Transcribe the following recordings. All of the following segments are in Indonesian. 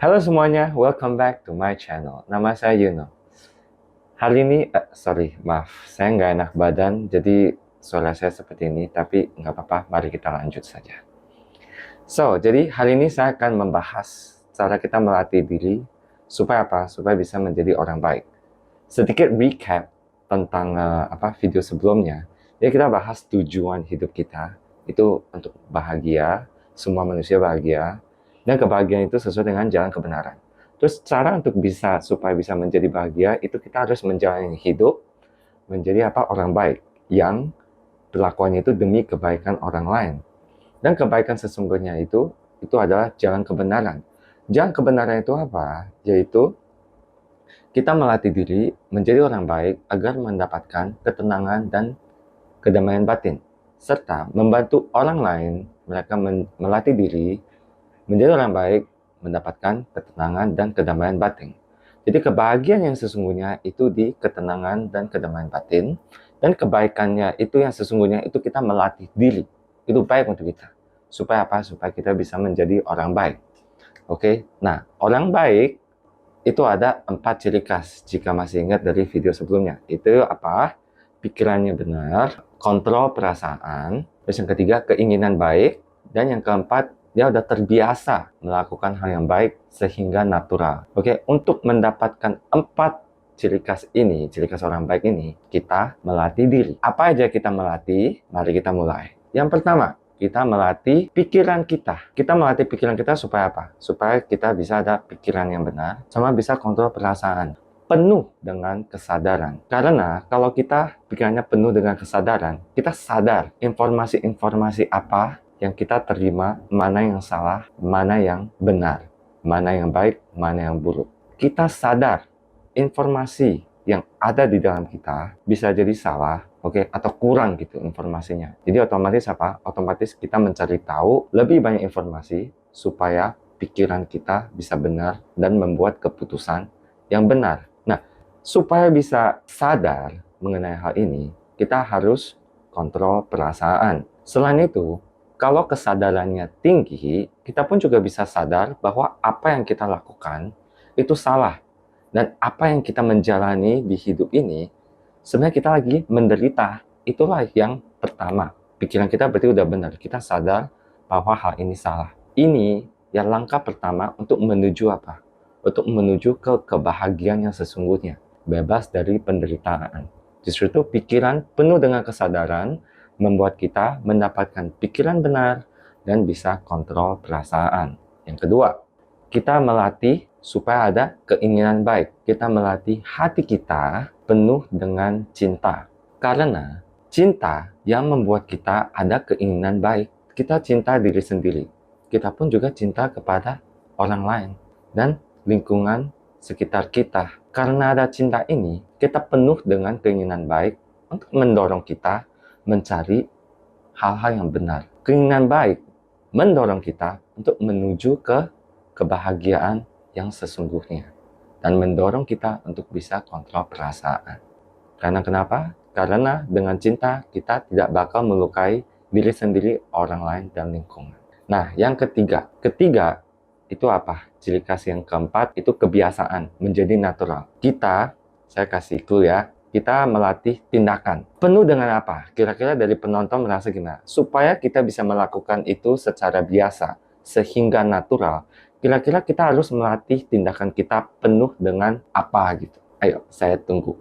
Halo semuanya, welcome back to my channel. Nama saya Yuno. Hari ini, maaf, saya nggak enak badan, jadi suara saya seperti ini, tapi nggak apa-apa, mari kita lanjut saja. Jadi hari ini saya akan membahas cara kita melatih diri, supaya apa? Supaya bisa menjadi orang baik. Sedikit recap tentang video sebelumnya. Jadi kita bahas tujuan hidup kita, itu untuk bahagia, semua manusia bahagia, dan kebahagiaan itu sesuai dengan jalan kebenaran. Terus cara untuk supaya bisa menjadi bahagia itu kita harus menjalani hidup menjadi orang baik yang perlakuannya itu demi kebaikan orang lain. Dan kebaikan sesungguhnya itu adalah jalan kebenaran. Jalan kebenaran itu apa? Yaitu kita melatih diri menjadi orang baik agar mendapatkan ketenangan dan kedamaian batin, serta membantu orang lain mereka melatih diri menjadi orang baik, mendapatkan ketenangan dan kedamaian batin. Jadi kebahagiaan yang sesungguhnya itu di ketenangan dan kedamaian batin, dan kebaikannya itu yang sesungguhnya itu kita melatih diri. Itu baik untuk kita. Supaya apa? Supaya kita bisa menjadi orang baik. Oke, nah orang baik itu ada 4 ciri khas jika masih ingat dari video sebelumnya. Itu apa? Pikirannya benar, kontrol perasaan, terus yang ketiga keinginan baik, dan yang keempat dia udah terbiasa melakukan hal yang baik sehingga natural. Oke, untuk mendapatkan 4 ciri khas ini, ciri khas orang baik ini, kita melatih diri. Apa aja kita melatih? Mari kita mulai. Yang pertama, kita melatih pikiran kita. Kita melatih pikiran kita supaya apa? Supaya kita bisa ada pikiran yang benar, sama bisa kontrol perasaan. Penuh dengan kesadaran. Karena kalau kita pikirannya penuh dengan kesadaran, kita sadar informasi-informasi apa yang kita terima, mana yang salah, mana yang benar, mana yang baik, mana yang buruk. Kita sadar informasi yang ada di dalam kita bisa jadi salah, atau kurang gitu informasinya. Jadi otomatis apa? Otomatis kita mencari tahu lebih banyak informasi supaya pikiran kita bisa benar dan membuat keputusan yang benar. Nah, supaya bisa sadar mengenai hal ini, kita harus kontrol perasaan. Selain itu, kalau kesadarannya tinggi, kita pun juga bisa sadar bahwa apa yang kita lakukan itu salah. Dan apa yang kita menjalani di hidup ini, sebenarnya kita lagi menderita. Itulah yang pertama. Pikiran kita berarti udah benar. Kita sadar bahwa hal ini salah. Ini yang langkah pertama untuk menuju apa? Untuk menuju ke kebahagiaan yang sesungguhnya. Bebas dari penderitaan. Justru itu pikiran penuh dengan kesadaran membuat kita mendapatkan pikiran benar dan bisa kontrol perasaan. Yang kedua, kita melatih supaya ada keinginan baik. Kita melatih hati kita penuh dengan cinta. Karena cinta yang membuat kita ada keinginan baik. Kita cinta diri sendiri. Kita pun juga cinta kepada orang lain dan lingkungan sekitar kita. Karena ada cinta ini, kita penuh dengan keinginan baik untuk mendorong kita mencari hal-hal yang benar. Keinginan baik mendorong kita untuk menuju ke kebahagiaan yang sesungguhnya dan mendorong kita untuk bisa kontrol perasaan. Karena kenapa? Karena dengan cinta kita tidak bakal melukai diri sendiri, orang lain, dan lingkungan. Nah, yang ketiga itu apa? Ciri khas yang keempat itu kebiasaan menjadi natural. Saya kasih clue ya, kita melatih tindakan. Penuh dengan apa? Kira-kira dari penonton merasa gimana? Supaya kita bisa melakukan itu secara biasa, sehingga natural. Kira-kira kita harus melatih tindakan kita penuh dengan apa gitu. Ayo, saya tunggu.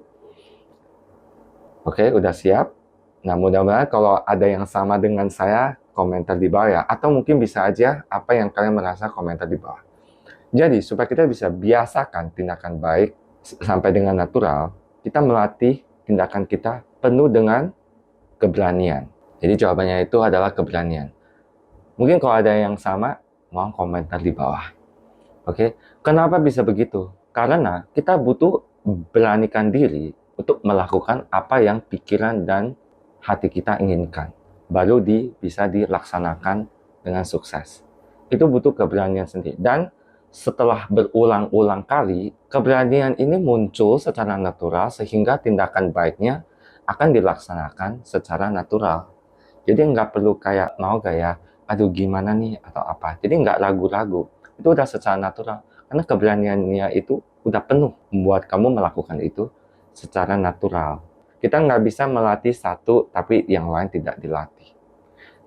Oke, udah siap? Nah, mudah-mudahan kalau ada yang sama dengan saya, komentar di bawah ya. Atau mungkin bisa aja apa yang kalian merasa komentar di bawah. Jadi, supaya kita bisa biasakan tindakan baik sampai dengan natural, kita melatih tindakan kita penuh dengan keberanian. Jadi jawabannya itu adalah keberanian. Mungkin kalau ada yang sama, mau komentar di bawah. Oke, kenapa bisa begitu? Karena kita butuh beranikan diri untuk melakukan apa yang pikiran dan hati kita inginkan. Baru bisa dilaksanakan dengan sukses. Itu butuh keberanian sendiri. Dan setelah berulang-ulang kali, keberanian ini muncul secara natural sehingga tindakan baiknya akan dilaksanakan secara natural. Jadi nggak perlu mau aduh gimana nih atau apa. Jadi nggak ragu-ragu. Itu udah secara natural. Karena keberaniannya itu udah penuh membuat kamu melakukan itu secara natural. Kita nggak bisa melatih satu, tapi yang lain tidak dilatih.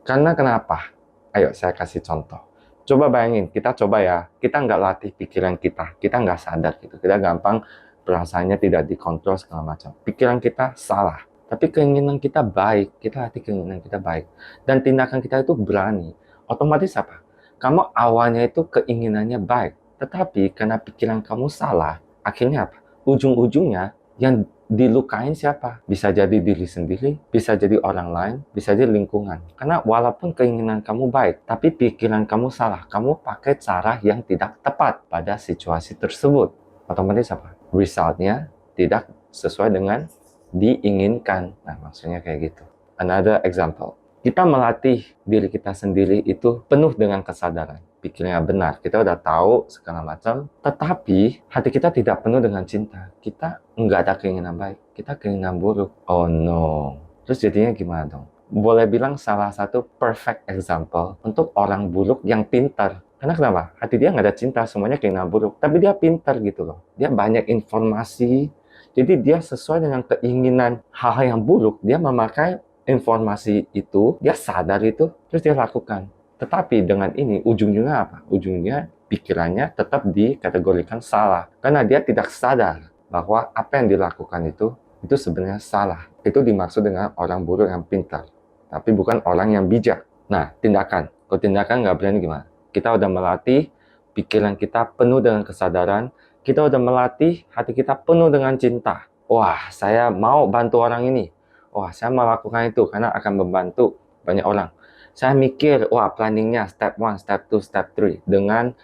Karena kenapa? Ayo saya kasih contoh. Coba bayangin, kita coba ya, kita nggak latih pikiran kita nggak sadar gitu. Kita gampang perasaannya tidak dikontrol segala macam. Pikiran kita salah, tapi keinginan kita baik. Kita latih keinginan kita baik. Dan tindakan kita itu berani. Otomatis apa? Kamu awalnya itu keinginannya baik, tetapi karena pikiran kamu salah, akhirnya apa? Ujung-ujungnya yang dilukain siapa? Bisa jadi diri sendiri, bisa jadi orang lain, bisa jadi lingkungan. Karena walaupun keinginan kamu baik, tapi pikiran kamu salah. Kamu pakai cara yang tidak tepat pada situasi tersebut. Otomatis apa? Resultnya tidak sesuai dengan diinginkan. Nah, maksudnya kayak gitu. Another example. Kita melatih diri kita sendiri itu penuh dengan kesadaran. Pikirnya benar, kita udah tahu segala macam, tetapi hati kita tidak penuh dengan cinta. Kita nggak ada keinginan baik, kita keinginan buruk. Oh no. Terus jadinya gimana dong? Boleh bilang salah satu perfect example untuk orang buruk yang pintar. Karena kenapa? Hati dia nggak ada cinta, semuanya keinginan buruk. Tapi dia pintar gitu loh. Dia banyak informasi, jadi dia sesuai dengan keinginan hal-hal yang buruk, dia memakai informasi itu, dia sadar itu, terus dia lakukan. Tetapi dengan ini, ujungnya apa? Ujungnya pikirannya tetap dikategorikan salah. Karena dia tidak sadar bahwa apa yang dilakukan itu sebenarnya salah. Itu dimaksud dengan orang buruk yang pintar. Tapi bukan orang yang bijak. Nah, tindakan. Kalau tindakan nggak berani gimana? Kita udah melatih pikiran kita penuh dengan kesadaran. Kita udah melatih hati kita penuh dengan cinta. Wah, saya mau bantu orang ini. Wah, saya melakukan itu karena akan membantu banyak orang. Saya mikir, wah planningnya step 1, step 2, step 3 dengan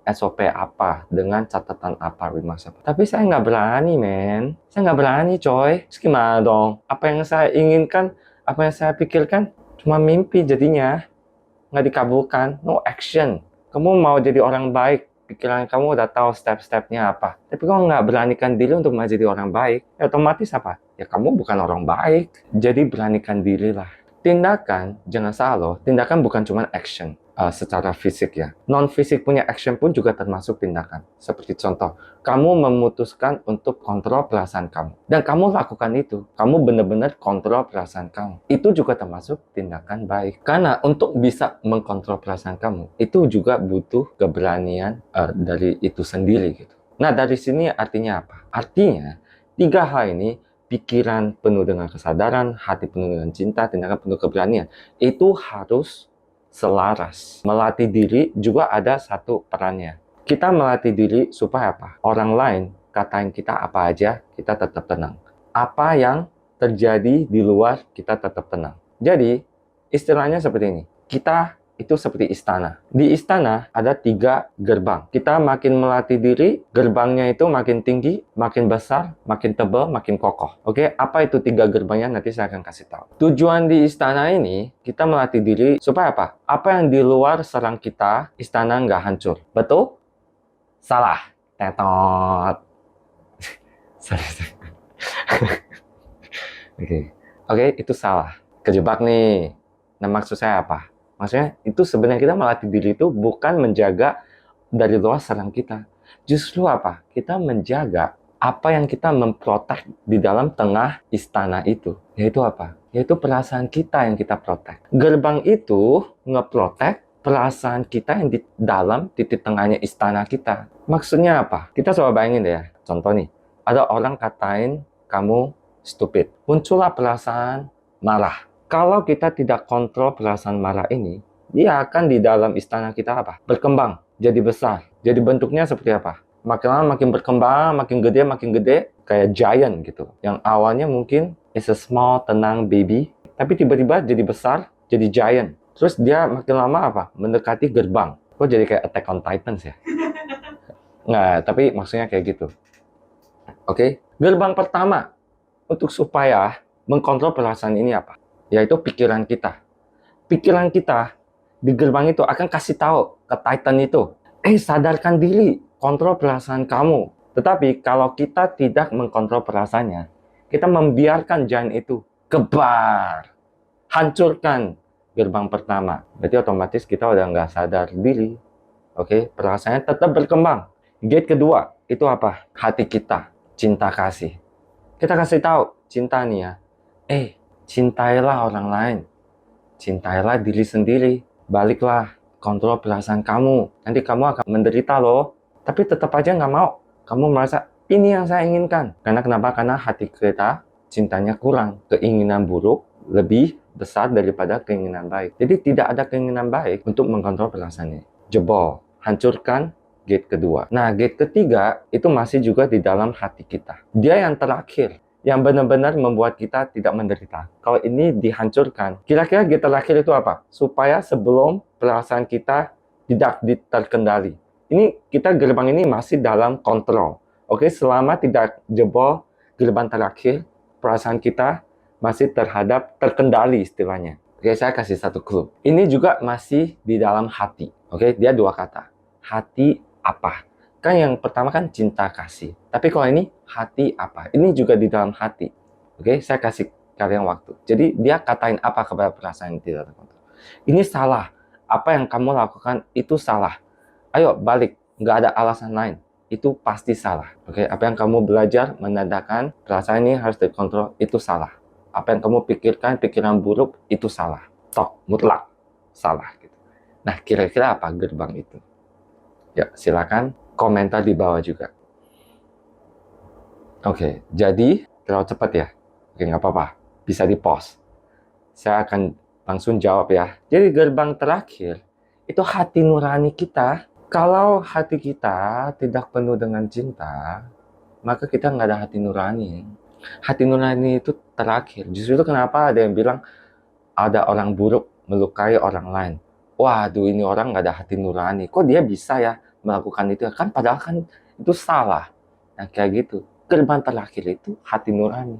SOP apa, dengan catatan apa, remarks apa. Tapi saya nggak berani, men. Saya nggak berani, coy. Terus gimana dong? Apa yang saya inginkan, apa yang saya pikirkan, cuma mimpi jadinya. Nggak dikabulkan, no action. Kamu mau jadi orang baik, pikiran kamu udah tahu step-stepnya apa. Tapi kamu nggak beranikan diri untuk menjadi orang baik, ya otomatis apa? Ya kamu bukan orang baik. Jadi beranikan dirilah. Tindakan, jangan salah loh, tindakan bukan cuma action secara fisik ya. Non-fisik punya action pun juga termasuk tindakan. Seperti contoh, kamu memutuskan untuk kontrol perasaan kamu. Dan kamu lakukan itu, kamu benar-benar kontrol perasaan kamu. Itu juga termasuk tindakan baik. Karena untuk bisa mengkontrol perasaan kamu, itu juga butuh keberanian dari itu sendiri gitu. Nah, dari sini artinya apa? Artinya, tiga hal ini, pikiran penuh dengan kesadaran, hati penuh dengan cinta, tindakan penuh keberanian, itu harus selaras. Melatih diri juga ada satu perannya. Kita melatih diri supaya apa? Orang lain katain kita apa aja, kita tetap tenang. Apa yang terjadi di luar, kita tetap tenang. Jadi, istilahnya seperti ini. Kita itu seperti istana. Di istana ada 3 gerbang. Kita makin melatih diri, gerbangnya itu makin tinggi, makin besar, makin tebal, makin kokoh. Oke, apa itu 3 gerbangnya? Nanti saya akan kasih tahu. Tujuan di istana ini, kita melatih diri supaya apa? Apa yang di luar serang kita, istana nggak hancur. Betul? Salah. Tetot. Sorry. Oke, itu salah. Kejebak nih. Nah, maksud saya apa? Maksudnya itu sebenarnya kita melatih diri itu bukan menjaga dari luar serang kita. Justru apa? Kita menjaga apa yang kita memprotek di dalam tengah istana itu. Yaitu apa? Yaitu perasaan kita yang kita protek. Gerbang itu ngeprotek perasaan kita yang di dalam titik tengahnya istana kita. Maksudnya apa? Kita coba bayangin deh ya. Contoh nih, ada orang katain kamu stupid. Muncullah perasaan marah. Kalau kita tidak kontrol perasaan marah ini, dia akan di dalam istana kita apa? Berkembang, jadi besar. Jadi bentuknya seperti apa? Makin lama makin berkembang, makin gede, kayak giant gitu. Yang awalnya mungkin is a small, tenang baby, tapi tiba-tiba jadi besar, jadi giant. Terus dia makin lama apa? Mendekati gerbang. Kok jadi kayak Attack on Titans ya? Nggak, tapi maksudnya kayak gitu. Oke? Gerbang pertama untuk supaya mengkontrol perasaan ini apa? Yaitu pikiran kita. Pikiran kita di gerbang itu akan kasih tahu ke Titan itu, sadarkan diri, kontrol perasaan kamu. Tetapi kalau kita tidak mengkontrol perasaannya, kita membiarkan giant itu kebar, hancurkan gerbang pertama. Berarti otomatis kita udah nggak sadar diri. Oke, perasaannya tetap berkembang. Gate kedua, itu apa? Hati kita, cinta kasih. Kita kasih tahu, cinta nih ya. Cintailah orang lain. Cintailah diri sendiri. Baliklah, kontrol perasaan kamu. Nanti kamu akan menderita loh. Tapi tetap aja nggak mau. Kamu merasa, ini yang saya inginkan. Karena kenapa? Karena hati kita cintanya kurang. Keinginan buruk lebih besar daripada keinginan baik. Jadi tidak ada keinginan baik untuk mengkontrol perasaannya. Jebol, hancurkan gate kedua. Nah, gate ketiga itu masih juga di dalam hati kita. Dia yang terakhir, yang benar-benar membuat kita tidak menderita. Kalau ini dihancurkan, kira-kira gate terakhir itu apa? Supaya sebelum perasaan kita tidak terkendali. Ini kita gerbang ini masih dalam kontrol. Oke, selama tidak jebol gerbang terakhir, perasaan kita masih terkendali istilahnya. Oke, saya kasih satu clue. Ini juga masih di dalam hati. Oke, dia dua kata. Hati apa? Kan yang pertama kan cinta kasih. Tapi kalau ini hati apa? Ini juga di dalam hati. Oke, saya kasih kalian waktu. Jadi dia katain apa kepada perasaan yang tidak terkontrol. Ini salah. Apa yang kamu lakukan itu salah. Ayo balik. Nggak ada alasan lain. Itu pasti salah. Oke, apa yang kamu belajar menandakan perasaan ini harus dikontrol itu salah. Apa yang kamu pikirkan, pikiran buruk itu salah. Stop, mutlak salah. Gitu. Nah, kira-kira apa gerbang itu? Ya, silakan komentar di bawah juga. Oke, jadi terlalu cepat ya? Oke, nggak apa-apa. Bisa di-pause. Saya akan langsung jawab ya. Jadi gerbang terakhir, itu hati nurani kita. Kalau hati kita tidak penuh dengan cinta, maka kita nggak ada hati nurani. Hati nurani itu terakhir. Justru itu kenapa ada yang bilang, ada orang buruk melukai orang lain. Waduh, ini orang nggak ada hati nurani. Kok dia bisa ya melakukan itu? Kan padahal kan itu salah. Nah, kayak gitu. Gerbang terakhir itu hati nurani.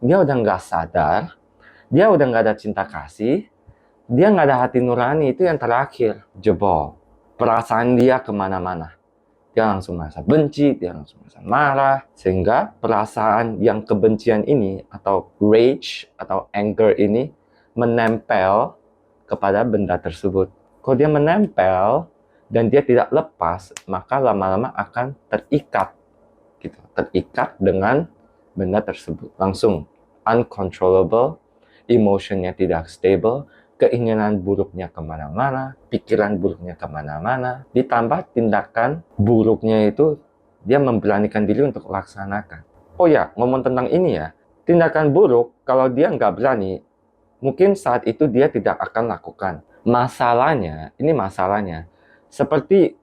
Dia udah nggak sadar, dia udah nggak ada cinta kasih, dia nggak ada hati nurani. Itu yang terakhir. Jebol. Perasaan dia kemana-mana. Dia langsung merasa benci, dia langsung merasa marah. Sehingga perasaan yang kebencian ini, atau rage, atau anger ini, menempel kepada benda tersebut. Kalau dia menempel dan dia tidak lepas, maka lama-lama akan terikat, gitu. Terikat dengan benda tersebut. Langsung uncontrollable, emotionnya tidak stable, keinginan buruknya kemana-mana, pikiran buruknya kemana-mana, ditambah tindakan buruknya itu dia memberanikan diri untuk laksanakan. Oh ya, ngomong tentang ini ya, tindakan buruk kalau dia nggak berani, mungkin saat itu dia tidak akan lakukan. Masalahnya, ini masalahnya, seperti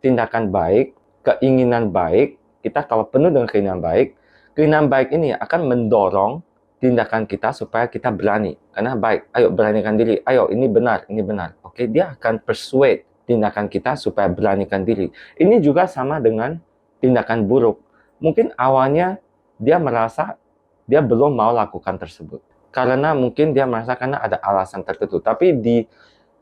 tindakan baik, keinginan baik, kita kalau penuh dengan keinginan baik ini akan mendorong tindakan kita supaya kita berani. Karena baik, ayo beranikan diri, ayo ini benar, ini benar. Oke, dia akan persuade tindakan kita supaya beranikan diri. Ini juga sama dengan tindakan buruk. Mungkin awalnya dia merasa dia belum mau lakukan tersebut. Karena mungkin dia merasa karena ada alasan tertentu. Tapi di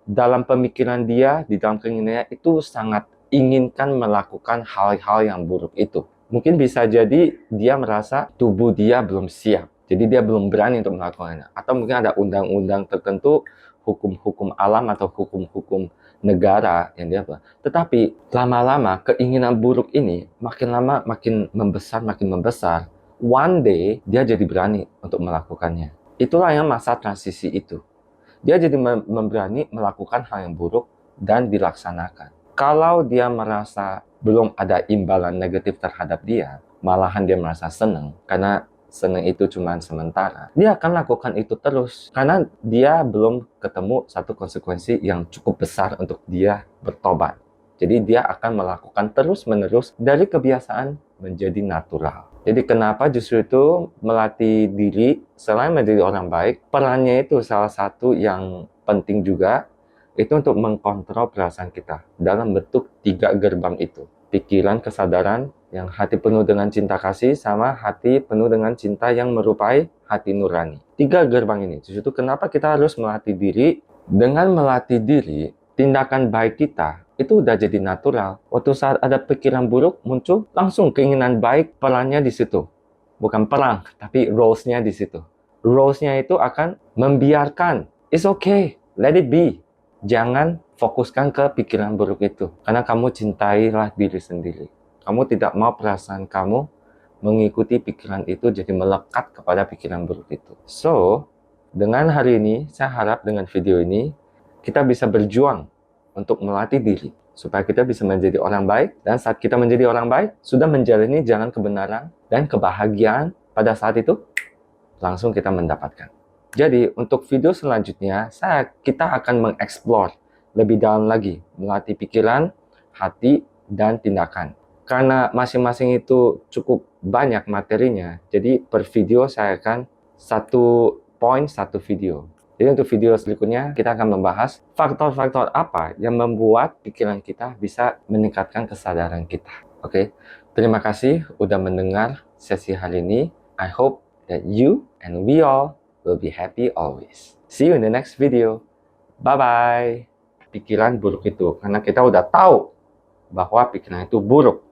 dalam pemikiran dia, di dalam keinginannya itu sangat inginkan melakukan hal-hal yang buruk itu. Mungkin bisa jadi dia merasa tubuh dia belum siap. Jadi dia belum berani untuk melakukannya. Atau mungkin ada undang-undang tertentu, hukum-hukum alam atau hukum-hukum negara yang dia buat. Tetapi lama-lama keinginan buruk ini makin lama makin membesar. One day dia jadi berani untuk melakukannya. Itulah yang masa transisi itu. Dia jadi berani melakukan hal yang buruk dan dilaksanakan. Kalau dia merasa belum ada imbalan negatif terhadap dia, malahan dia merasa senang karena senang itu cuma sementara. Dia akan lakukan itu terus karena dia belum ketemu satu konsekuensi yang cukup besar untuk dia bertobat. Jadi dia akan melakukan terus-menerus dari kebiasaan menjadi natural. Jadi kenapa justru itu melatih diri selain menjadi orang baik, perannya itu salah satu yang penting juga, itu untuk mengkontrol perasaan kita dalam bentuk 3 gerbang itu. Pikiran, kesadaran, yang hati penuh dengan cinta kasih, sama hati penuh dengan cinta yang merupai hati nurani. 3 gerbang ini. Justru itu kenapa kita harus melatih diri. Dengan melatih diri, tindakan baik kita itu udah jadi natural. Waktu saat ada pikiran buruk muncul, langsung keinginan baik, perannya di situ. Bukan perang, tapi roles-nya di situ. Roles-nya itu akan membiarkan. It's okay, let it be. Jangan fokuskan ke pikiran buruk itu. Karena kamu cintailah diri sendiri. Kamu tidak mau perasaan kamu mengikuti pikiran itu jadi melekat kepada pikiran buruk itu. So, dengan hari ini, saya harap dengan video ini, kita bisa berjuang untuk melatih diri. Supaya kita bisa menjadi orang baik. Dan saat kita menjadi orang baik, sudah menjalani jalan kebenaran dan kebahagiaan pada saat itu, langsung kita mendapatkan. Jadi, untuk video selanjutnya, kita akan mengeksplor lebih dalam lagi, melatih pikiran, hati, dan tindakan. Karena masing-masing itu cukup banyak materinya, jadi per video saya akan satu video. Jadi untuk video berikutnya, kita akan membahas faktor-faktor apa yang membuat pikiran kita bisa meningkatkan kesadaran kita. Oke, terima kasih udah mendengar sesi hari ini. I hope that you and we all will be happy always. See you in the next video. Bye-bye. Pikiran buruk itu, karena kita udah tahu bahwa pikiran itu buruk.